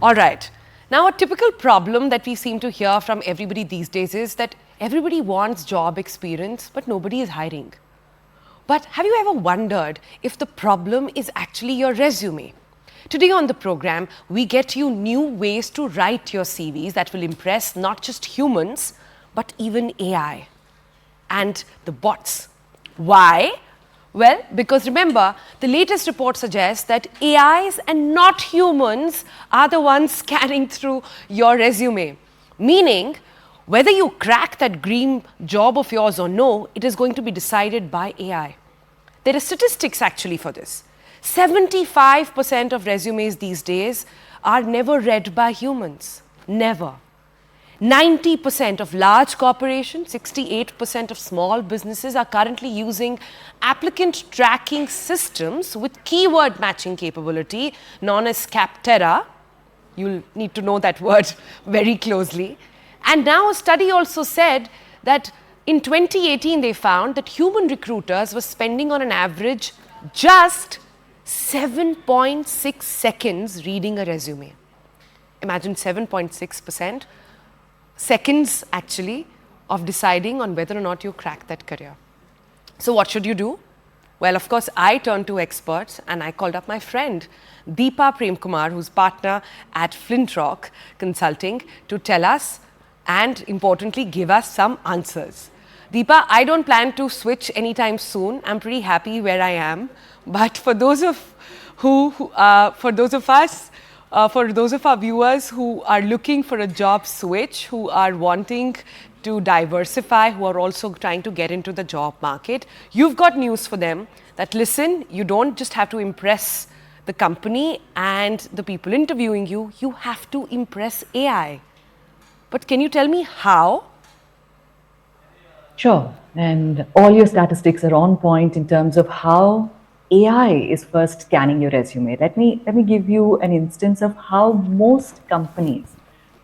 All right. Now, a typical problem that we seem to hear from everybody these days is that everybody wants job experience, but nobody is hiring. But have you ever wondered if the problem is actually your resume? Today on the program, we get you new ways to write your CVs that will impress not just humans, but even AI and the bots. Why? Well, because remember, the latest report suggests that AIs and not humans are the ones scanning through your resume. Meaning, whether you crack that dream job of yours or no, it is going to be decided by AI. There are statistics actually for this. 75% of resumes these days are never read by humans. Never. 90% of large corporations, 68% of small businesses are currently using applicant tracking systems with keyword matching capability known as Capterra. You'll need to know that word very closely. And now a study also said that in 2018 they found that human recruiters were spending on an average just 7.6 seconds reading a resume. Imagine 7.6%. Seconds actually of deciding on whether or not you crack that career. So what should you do? Well, of course, I turned to experts and I called up my friend Deepa Premkumar, who's partner at Flyntrok Consulting, to tell us and importantly give us some answers. Deepa, I don't plan to switch anytime soon. I'm pretty happy where I am. But for those of our viewers who are looking for a job switch, who are wanting to diversify, who are also trying to get into the job market, you've got news for them that listen, you don't just have to impress the company and the people interviewing you, you have to impress AI. But can you tell me how? Sure. And all your statistics are on point in terms of how AI is first scanning your resume. Let me give you an instance of how most companies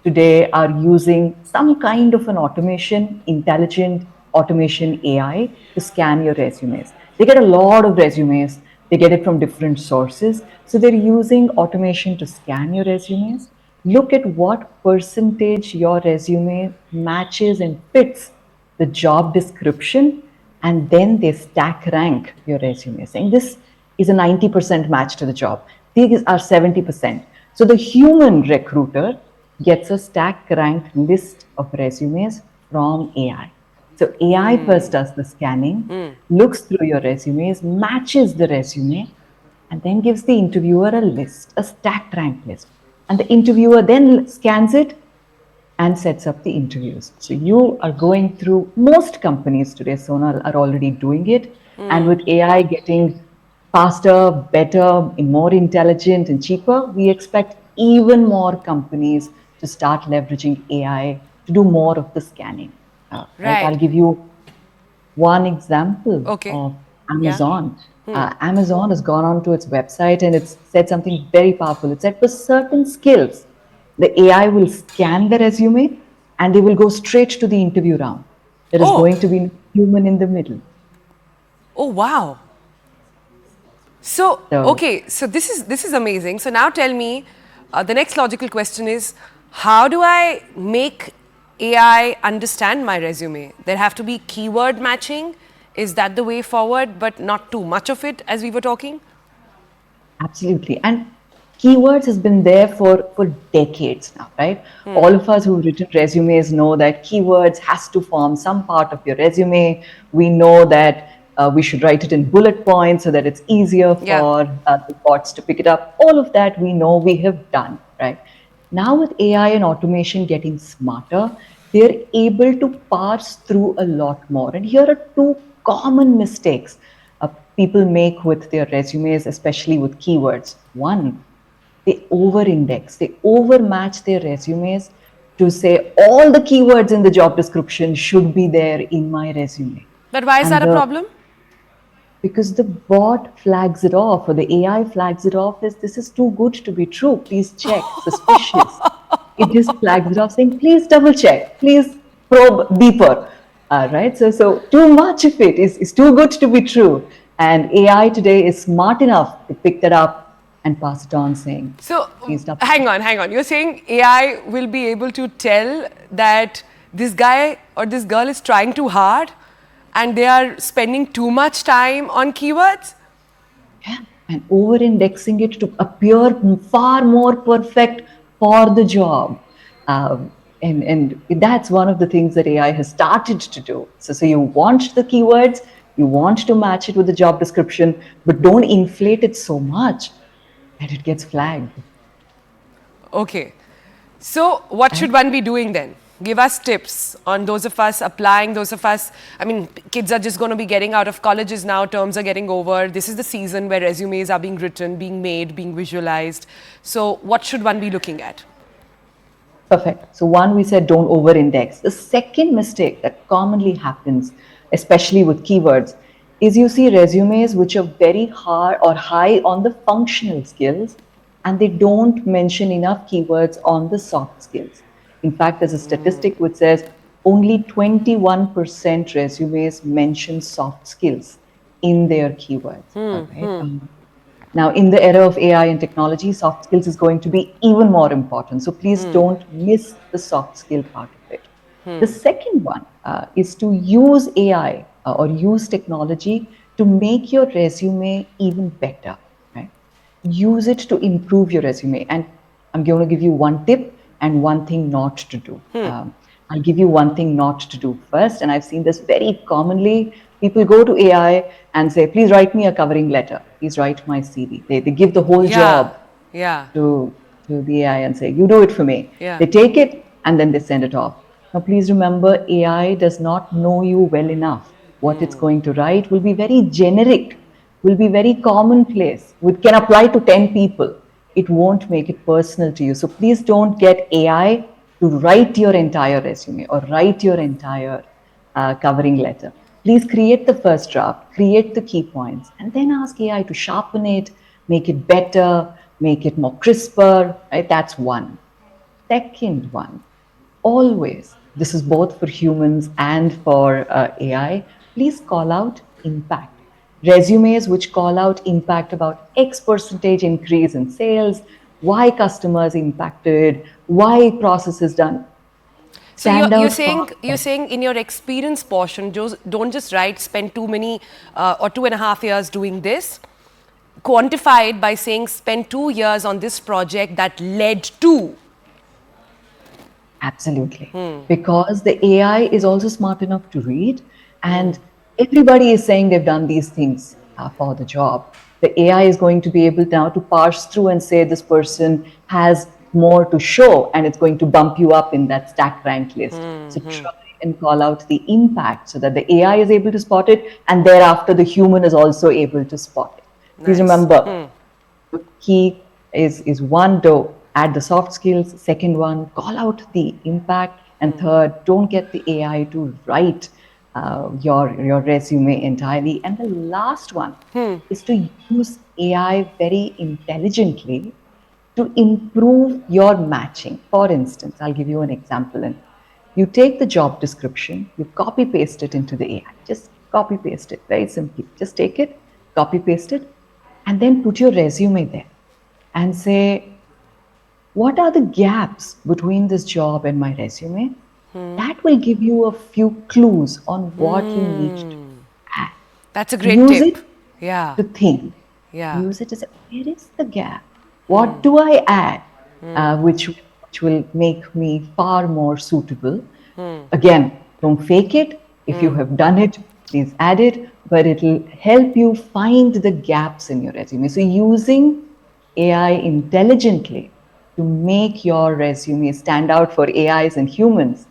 today are using some kind of an automation, intelligent automation AI to scan your resumes. They get a lot of resumes. They get it from different sources. So they're using automation to scan your resumes, look at what percentage your resume matches and fits the job description, and then they stack rank your resume, saying this is a 90% match to the job. These are 70%. So the human recruiter gets a stack ranked list of resumes from AI. So AI first does the scanning, looks through your resumes, matches the resume, and then gives the interviewer a list, a stacked rank list. And the interviewer then scans it and sets up the interviews. So you are going through, most companies today, Sonal, are already doing it. And with AI getting faster, better, more intelligent and cheaper, we expect even more companies to start leveraging AI to do more of the scanning. Right? I'll give you one example of Amazon. Amazon has gone onto its website and it's said something very powerful. It said for certain skills, the AI will scan the resume and they will go straight to the interview round. There is going to be no human in the middle. Oh, wow. So this is amazing. So now tell me, the next logical question is, how do I make AI understand my resume? There have to be keyword matching. Is that the way forward, but not too much of it as we were talking? Absolutely. And keywords has been there for decades now, right? All of us who've written resumes know that keywords has to form some part of your resume. We know that we should write it in bullet points so that it's easier for the bots to pick it up. All of that we know we have done, right? Now with AI and automation getting smarter, they're able to parse through a lot more. And here are two common mistakes people make with their resumes, especially with keywords. One, they over-index, they over-match their resumes to say all the keywords in the job description should be there in my resume. But why is that a problem? Because the bot flags it off, or the AI flags it off as this is too good to be true. Please check, suspicious. It just flags it off saying, please double check, please probe deeper. Right? So too much of it is too good to be true. And AI today is smart enough to pick that up and pass it on, saying. So Please stop. hang on. You're saying AI will be able to tell that this guy or this girl is trying too hard and they are spending too much time on keywords? Yeah. And over indexing it to appear far more perfect for the job. And that's one of the things that AI has started to do. So you want the keywords, you want to match it with the job description, but don't inflate it so much that it gets flagged. Okay. So, what should one be doing then? Give us tips on those of us applying, those of us, I mean, kids are just going to be getting out of colleges now, terms are getting over. This is the season where resumes are being written, being made, being visualized. So, what should one be looking at? Perfect. So one, we said don't over-index. The second mistake that commonly happens, especially with keywords, is you see resumes which are very hard or high on the functional skills, and they don't mention enough keywords on the soft skills. In fact, there's a statistic which says only 21% resumes mention soft skills in their keywords. All right? Now, in the era of AI and technology, soft skills is going to be even more important. So please don't miss the soft skill part of it. The second one is to use AI or use technology to make your resume even better. Right? Use it to improve your resume. And I'm going to give you one tip and one thing not to do. I'll give you one thing not to do first. And I've seen this very commonly. People go to AI and say, please write me a covering letter. Please write my CV. They give the whole job to the AI and say, you do it for me. Yeah. They take it and then they send it off. Now, please remember, AI does not know you well enough. What it's going to write will be very generic, will be very commonplace, which can apply to 10 people. It won't make it personal to you. So please don't get AI to write your entire resume or write your entire covering letter. Please create the first draft, create the key points, and then ask AI to sharpen it, make it better, make it more crisper. Right? That's one. Second one, always, this is both for humans and for AI, please call out impact. Resumes which call out impact about X percentage increase in sales, why customers impacted, why process is done. So you're saying in your experience portion, don't just write spend too many or 2.5 years doing this. Quantify it by saying spend 2 years on this project that led to. Absolutely. Because the AI is also smart enough to read, and everybody is saying they've done these things for the job. The AI is going to be able now to parse through and say this person has more to show, and it's going to bump you up in that stack rank list. So try and call out the impact so that the AI is able to spot it, and thereafter the human is also able to spot it. Please remember, the key is one, do add the soft skills. Second one, call out the impact. And third, don't get the AI to write your resume entirely. And the last one is to use AI very intelligently to improve your matching. For instance, I'll give you an example. And you take the job description, you copy paste it into the AI. Just copy paste it very simply. Just take it, copy paste it, and then put your resume there and say, what are the gaps between this job and my resume? That will give you a few clues on what you need to add. That's a great Use tip. it to think. Yeah. Use it to say, where is the gap? What do I add which will make me far more suitable? Again, don't fake it. If you have done it, please add it, but it will help you find the gaps in your resume. So using AI intelligently to make your resume stand out for AIs and humans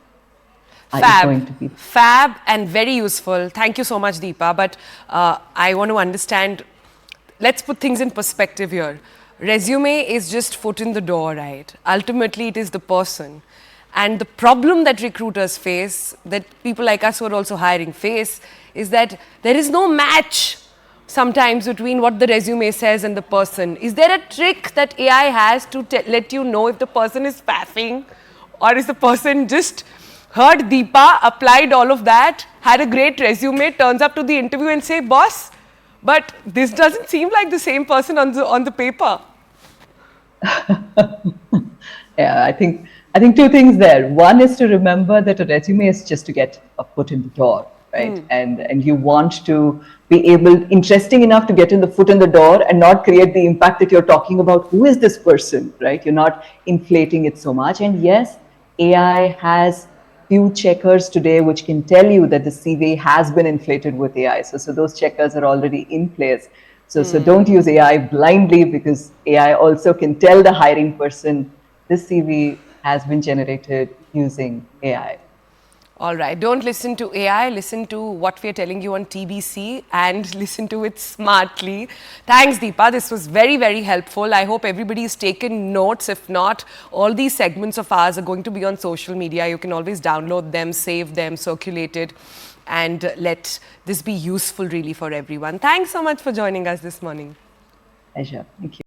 is going to be fab and very useful. Thank you so much, Deepa. But I want to understand, let's put things in perspective here. Resume is just foot in the door, right? Ultimately, it is the person. And the problem that recruiters face, that people like us who are also hiring face, is that there is no match sometimes between what the resume says and the person. Is there a trick that AI has to let you know if the person is faffing, or is the person just heard Deepa, applied all of that, had a great resume, turns up to the interview and say, boss, but this doesn't seem like the same person on the paper? Yeah, I think two things there. One is to remember that a resume is just to get a foot in the door, right? And you want to be interesting enough to get in the foot in the door and not create the impact that you're talking about. Who is this person, right? You're not inflating it so much. And yes, AI has few checkers today which can tell you that the CV has been inflated with AI. So those checkers are already in place. So don't use AI blindly, because AI also can tell the hiring person this CV has been generated using AI. All right, don't listen to AI, listen to what we're telling you on TBC and listen to it smartly. Thanks, Deepa. This was very, very helpful. I hope everybody's taken notes. If not, all these segments of ours are going to be on social media. You can always download them, save them, circulate it, and let this be useful really for everyone. Thanks so much for joining us this morning. Pleasure. Thank you.